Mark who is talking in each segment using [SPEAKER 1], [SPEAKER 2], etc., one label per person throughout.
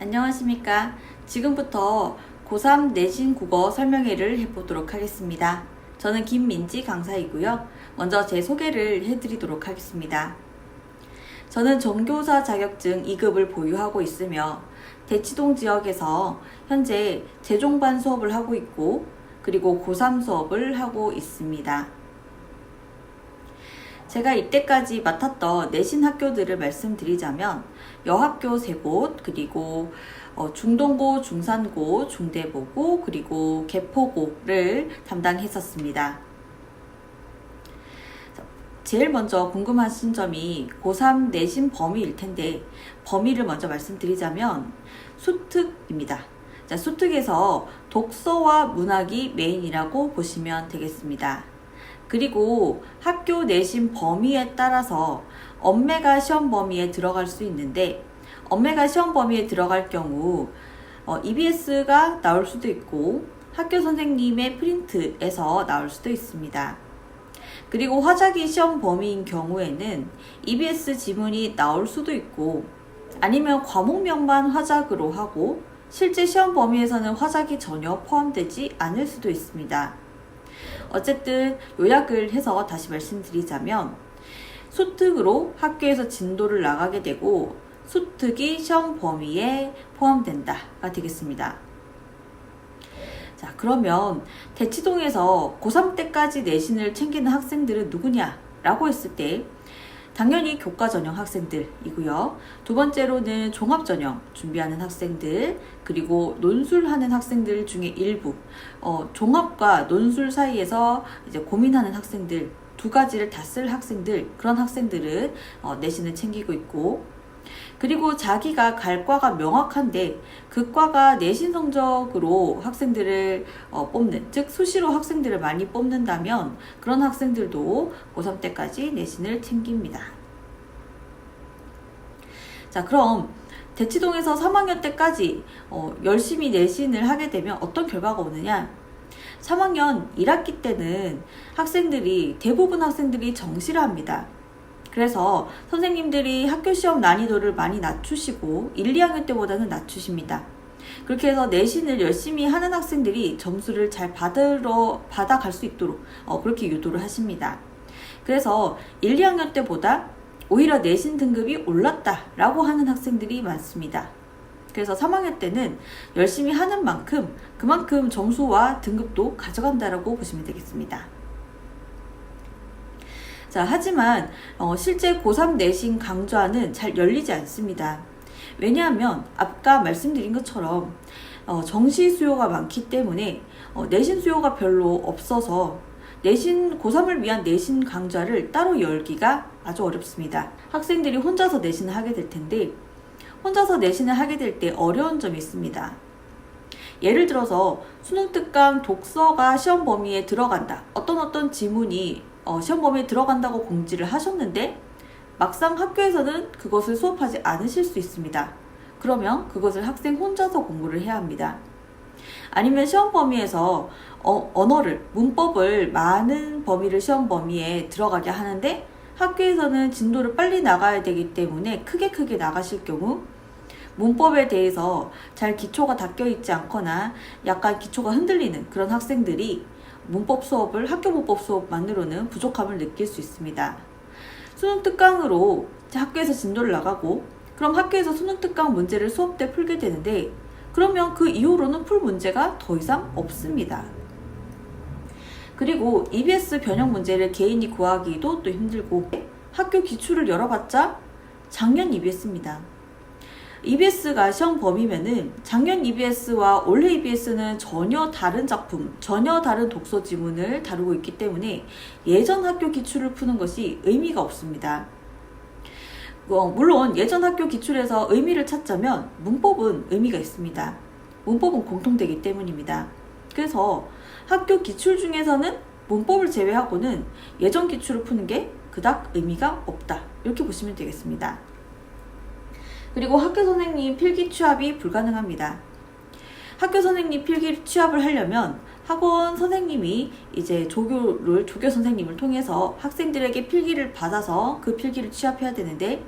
[SPEAKER 1] 안녕하십니까. 지금부터 고3 내신 국어 설명회를 해보도록 하겠습니다. 저는 김민지 강사이고요. 먼저 제 소개를 해드리도록 하겠습니다. 저는 전교사 자격증 2급을 보유하고 있으며 대치동 지역에서 현재 재종반 수업을 하고 있고 그리고 고3 수업을 하고 있습니다. 제가 이때까지 맡았던 내신 학교들을 말씀드리자면 여학교 3곳, 그리고 중동고, 중산고, 중대보고, 그리고 개포고를 담당했었습니다. 제일 먼저 궁금하신 점이 고3 내신 범위일 텐데 범위를 먼저 말씀드리자면 수특입니다. 자, 수특에서 독서와 문학이 메인이라고 보시면 되겠습니다. 그리고 학교 내신 범위에 따라서 엄매가 시험 범위에 들어갈 수 있는데 엄매가 시험 범위에 들어갈 경우 EBS가 나올 수도 있고 학교 선생님의 프린트에서 나올 수도 있습니다. 그리고 화자기 시험 범위인 경우에는 EBS 지문이 나올 수도 있고 아니면 과목명만 화작으로 하고 실제 시험 범위에서는 화작이 전혀 포함되지 않을 수도 있습니다. 어쨌든 요약을 해서 다시 말씀드리자면 수특으로 학교에서 진도를 나가게 되고 수특이 시험 범위에 포함된다가 되겠습니다. 자, 그러면 대치동에서 고3 때까지 내신을 챙기는 학생들은 누구냐라고 했을 때 당연히 교과 전형 학생들이고요. 두 번째로는 종합 전형 준비하는 학생들, 그리고 논술하는 학생들 중에 일부, 종합과 논술 사이에서 이제 고민하는 학생들, 두 가지를 다 쓸 학생들, 그런 학생들은 내신을 챙기고 있고, 그리고 자기가 갈 과가 명확한데 그 과가 내신 성적으로 학생들을 뽑는, 즉 수시로 학생들을 많이 뽑는다면 그런 학생들도 고3 때까지 내신을 챙깁니다. 자, 그럼 대치동에서 3학년 때까지 열심히 내신을 하게 되면 어떤 결과가 오느냐? 3학년 1학기 때는 대부분 학생들이 정시를 합니다. 그래서 선생님들이 학교 시험 난이도를 많이 낮추시고 1, 2학년 때보다는 낮추십니다. 그렇게 해서 내신을 열심히 하는 학생들이 점수를 잘 받아갈 수 있도록 그렇게 유도를 하십니다. 그래서 1, 2학년 때보다 오히려 내신 등급이 올랐다라고 하는 학생들이 많습니다. 그래서 3학년 때는 열심히 하는 만큼 그만큼 점수와 등급도 가져간다라고 보시면 되겠습니다. 자, 하지만 실제 고3 내신 강좌는 잘 열리지 않습니다. 왜냐하면 아까 말씀드린 것처럼 정시 수요가 많기 때문에 내신 수요가 별로 없어서 고3을 위한 내신 강좌를 따로 열기가 아주 어렵습니다. 학생들이 혼자서 내신을 하게 될 텐데 혼자서 내신을 하게 될 때 어려운 점이 있습니다. 예를 들어서 수능 특강 독서가 시험 범위에 들어간다. 어떤 지문이 시험 범위에 들어간다고 공지를 하셨는데 막상 학교에서는 그것을 수업하지 않으실 수 있습니다. 그러면 그것을 학생 혼자서 공부를 해야 합니다. 아니면 시험 범위에서 문법을 많은 범위를 시험 범위에 들어가게 하는데 학교에서는 진도를 빨리 나가야 되기 때문에 크게 나가실 경우 문법에 대해서 잘 기초가 닦여 있지 않거나 약간 기초가 흔들리는 그런 학생들이 학교 문법 수업만으로는 부족함을 느낄 수 있습니다. 수능 특강으로 학교에서 진도를 나가고 그럼 학교에서 수능 특강 문제를 수업 때 풀게 되는데 그러면 그 이후로는 풀 문제가 더 이상 없습니다. 그리고 EBS 변형 문제를 개인이 구하기도 또 힘들고 학교 기출을 열어봤자 작년 EBS입니다. EBS가 시험 범위면은 작년 EBS와 올해 EBS는 전혀 다른 작품, 전혀 다른 독서 지문을 다루고 있기 때문에 예전 학교 기출을 푸는 것이 의미가 없습니다. 물론 예전 학교 기출에서 의미를 찾자면 문법은 의미가 있습니다. 문법은 공통되기 때문입니다. 그래서 학교 기출 중에서는 문법을 제외하고는 예전 기출을 푸는 게 그닥 의미가 없다. 이렇게 보시면 되겠습니다. 그리고 학교 선생님 필기 취합이 불가능합니다. 학교 선생님 필기 취합을 하려면 학원 선생님이 이제 조교 선생님을 통해서 학생들에게 필기를 받아서 그 필기를 취합해야 되는데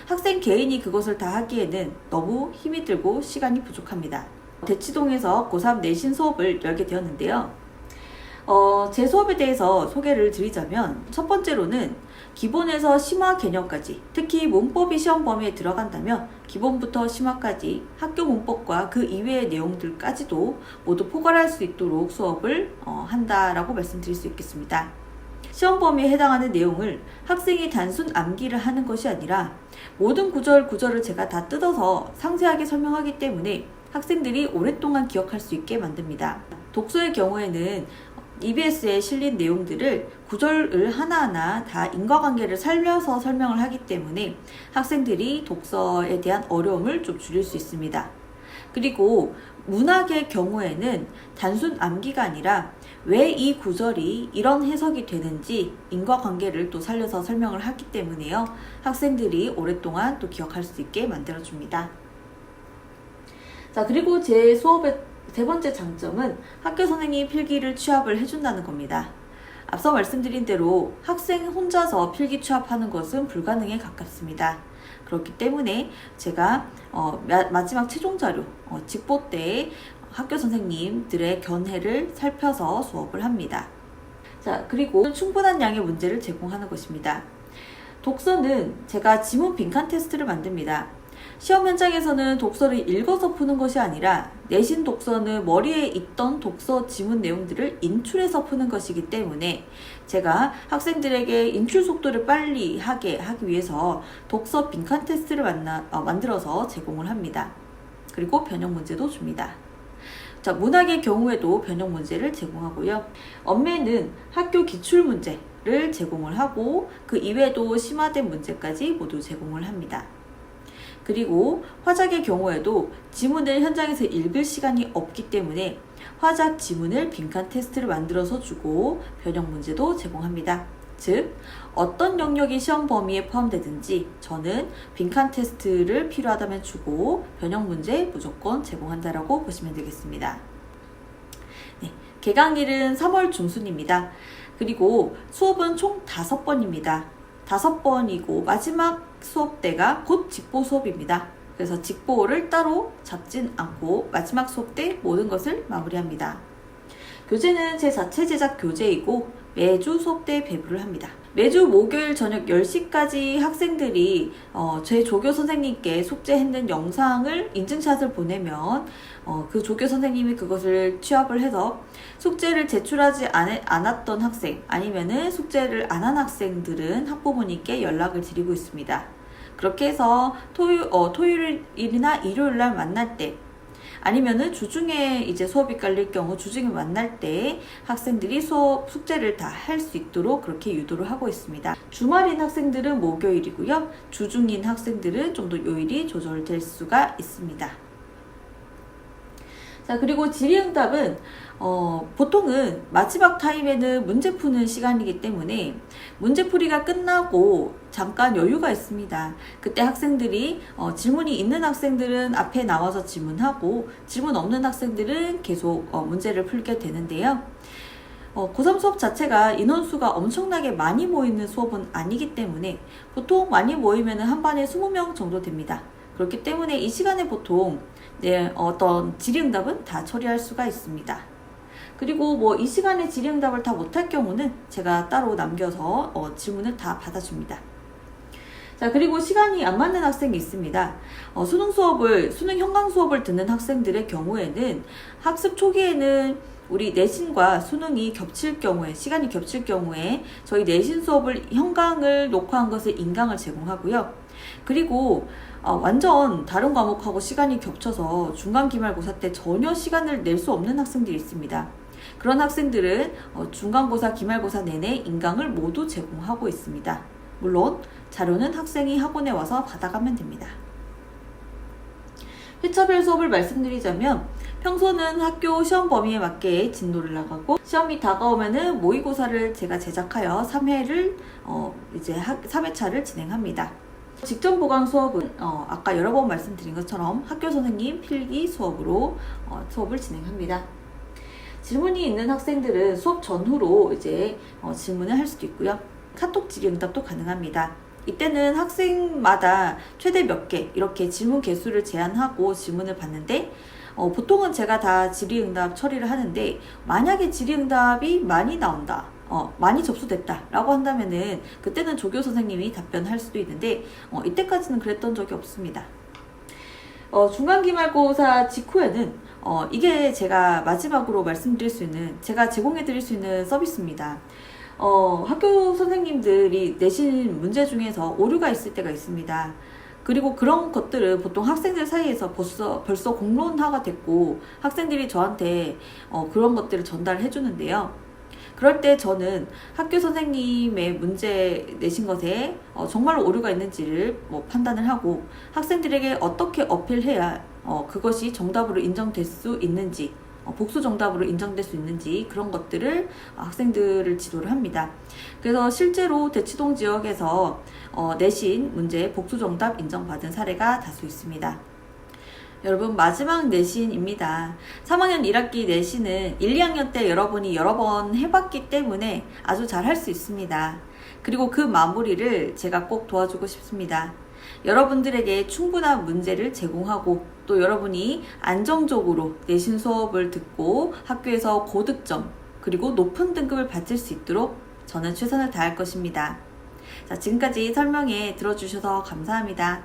[SPEAKER 1] 학생 개인이 그것을 다 하기에는 너무 힘이 들고 시간이 부족합니다. 대치동에서 고3 내신 수업을 열게 되었는데요. 제 수업에 대해서 소개를 드리자면 첫 번째로는 기본에서 심화 개념까지, 특히 문법이 시험 범위에 들어간다면 기본부터 심화까지 학교 문법과 그 이외의 내용들까지도 모두 포괄할 수 있도록 수업을 한다라고 말씀드릴 수 있겠습니다. 시험 범위에 해당하는 내용을 학생이 단순 암기를 하는 것이 아니라 모든 구절을 제가 다 뜯어서 상세하게 설명하기 때문에 학생들이 오랫동안 기억할 수 있게 만듭니다. 독서의 경우에는 EBS에 실린 내용들을 구절을 하나하나 다 인과관계를 살려서 설명을 하기 때문에 학생들이 독서에 대한 어려움을 좀 줄일 수 있습니다. 그리고 문학의 경우에는 단순 암기가 아니라 왜 이 구절이 이런 해석이 되는지 인과관계를 또 살려서 설명을 하기 때문에요. 학생들이 오랫동안 또 기억할 수 있게 만들어줍니다. 자, 그리고 제 수업의 세 번째 장점은 학교 선생님이 필기를 취합을 해준다는 겁니다. 앞서 말씀드린 대로 학생 혼자서 필기 취합하는 것은 불가능에 가깝습니다. 그렇기 때문에 제가 마지막 최종 자료, 직보 때 학교 선생님들의 견해를 살펴서 수업을 합니다. 자, 그리고 충분한 양의 문제를 제공하는 것입니다. 독서는 제가 지문 빈칸 테스트를 만듭니다. 시험 현장에서는 독서를 읽어서 푸는 것이 아니라 내신 독서는 머리에 있던 독서 지문 내용들을 인출해서 푸는 것이기 때문에 제가 학생들에게 인출 속도를 빨리 하기 위해서 독서 빈칸 테스트를 만들어서 제공을 합니다. 그리고 변형 문제도 줍니다. 자, 문학의 경우에도 변형 문제를 제공하고요. 언매는 학교 기출 문제를 제공을 하고 그 이외에도 심화된 문제까지 모두 제공을 합니다. 그리고 화작의 경우에도 지문을 현장에서 읽을 시간이 없기 때문에 화작 지문을 빈칸 테스트를 만들어서 주고 변형 문제도 제공합니다. 즉, 어떤 영역이 시험 범위에 포함되든지 저는 빈칸 테스트를 필요하다면 주고 변형 문제 무조건 제공한다라고 보시면 되겠습니다. 네, 개강일은 3월 중순입니다. 그리고 수업은 총 5번입니다. 5번이고 마지막 수업 때가 곧 직보 수업입니다. 그래서 직보를 따로 잡진 않고 마지막 수업 때 모든 것을 마무리합니다. 교재는 제 자체 제작 교재이고 매주 수업 때 배부를 합니다. 매주 목요일 저녁 10시까지 학생들이 제 조교 선생님께 숙제했는 영상을 인증샷을 보내면 그 조교 선생님이 그것을 취합을 해서 숙제를 제출하지 않았던 학생 아니면은 숙제를 안 한 학생들은 학부모님께 연락을 드리고 있습니다. 그렇게 해서 토요일이나 일요일 날 만날 때 아니면은 주중에 이제 수업이 깔릴 경우 주중에 만날 때 학생들이 숙제를 다 할 수 있도록 그렇게 유도를 하고 있습니다. 주말인 학생들은 목요일이고요. 주중인 학생들은 좀 더 요일이 조절될 수가 있습니다. 자, 그리고 질의응답은 보통은 마지막 타임에는 문제 푸는 시간이기 때문에 문제풀이가 끝나고 잠깐 여유가 있습니다. 그때 학생들이 질문이 있는 학생들은 앞에 나와서 질문하고 질문 없는 학생들은 계속 문제를 풀게 되는데요. 고3 수업 자체가 인원수가 엄청나게 많이 모이는 수업은 아니기 때문에 보통 많이 모이면 한 반에 20명 정도 됩니다. 그렇기 때문에 이 시간에 보통 어떤 질의응답은 다 처리할 수가 있습니다. 그리고 이 시간에 질의응답을 다 못할 경우는 제가 따로 남겨서 질문을 다 받아줍니다. 자, 그리고 시간이 안 맞는 학생이 있습니다. 수능 현강 수업을 듣는 학생들의 경우에는 학습 초기에는 우리 내신과 수능이 겹칠 경우에, 시간이 겹칠 경우에 저희 내신 수업을 현강을 녹화한 것을 인강을 제공하고요. 그리고 완전 다른 과목하고 시간이 겹쳐서 중간 기말고사 때 전혀 시간을 낼 수 없는 학생들이 있습니다. 그런 학생들은 중간고사, 기말고사 내내 인강을 모두 제공하고 있습니다. 물론 자료는 학생이 학원에 와서 받아가면 됩니다. 회차별 수업을 말씀드리자면 평소는 학교 시험 범위에 맞게 진도를 나가고 시험이 다가오면은 모의고사를 제가 제작하여 3회를 이제 3회차를 진행합니다. 직전 보강 수업은 아까 여러 번 말씀드린 것처럼 학교 선생님 필기 수업으로 수업을 진행합니다. 질문이 있는 학생들은 수업 전후로 이제 질문을 할 수도 있고요. 카톡 질의응답도 가능합니다. 이때는 학생마다 최대 몇 개 이렇게 질문 개수를 제한하고 질문을 받는데 보통은 제가 다 질의응답 처리를 하는데 만약에 질의응답이 많이 나온다. 많이 접수됐다 라고 한다면은 그때는 조교 선생님이 답변할 수도 있는데 이때까지는 그랬던 적이 없습니다. 중간기말고사 직후에는 이게 제가 마지막으로 말씀드릴 수 있는, 제가 제공해 드릴 수 있는 서비스입니다. 학교 선생님들이 내신 문제 중에서 오류가 있을 때가 있습니다. 그리고 그런 것들은 보통 학생들 사이에서 벌써 공론화가 됐고 학생들이 저한테 그런 것들을 전달해 주는데요. 그럴 때 저는 학교 선생님의 문제 내신 것에 정말로 오류가 있는지를 판단을 하고 학생들에게 어떻게 어필해야 그것이 정답으로 인정될 수 있는지, 복수 정답으로 인정될 수 있는지 그런 것들을 학생들을 지도를 합니다. 그래서 실제로 대치동 지역에서 내신 문제 복수 정답 인정받은 사례가 다수 있습니다. 여러분, 마지막 내신입니다. 3학년 1학기 내신은 1, 2학년 때 여러분이 여러 번 해봤기 때문에 아주 잘 할 수 있습니다. 그리고 그 마무리를 제가 꼭 도와주고 싶습니다. 여러분들에게 충분한 문제를 제공하고 또 여러분이 안정적으로 내신 수업을 듣고 학교에서 고득점 그리고 높은 등급을 받을 수 있도록 저는 최선을 다할 것입니다. 자, 지금까지 설명해 들어주셔서 감사합니다.